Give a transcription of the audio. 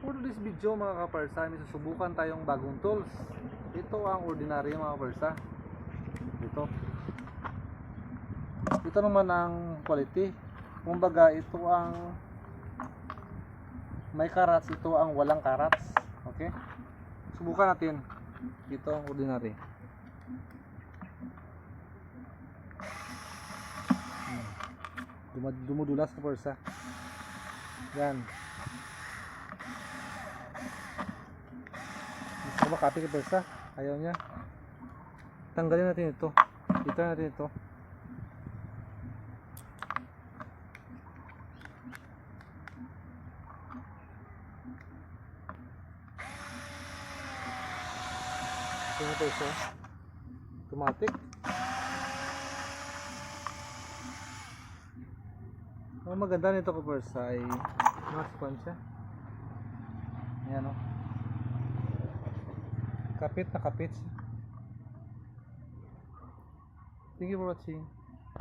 For this video mga kaparsa, may susubukan tayong bagong tools. Ito ang ordinary mga kaparsa. Ito naman ang quality. Kumbaga ito ang may carats, ito ang walang carats. Okay? Subukan natin. Ito ang ordinary. Dumudulas kaparsa. Yan. Gusto ba copy kaparsa? Ayaw niya. Tanggalin natin ito. Ito natin ito. Ito na ito. Automatic. Ang maganda nito kaparsa ay mas siya. Ayan o. Kapit na kapit. Thank you for watching.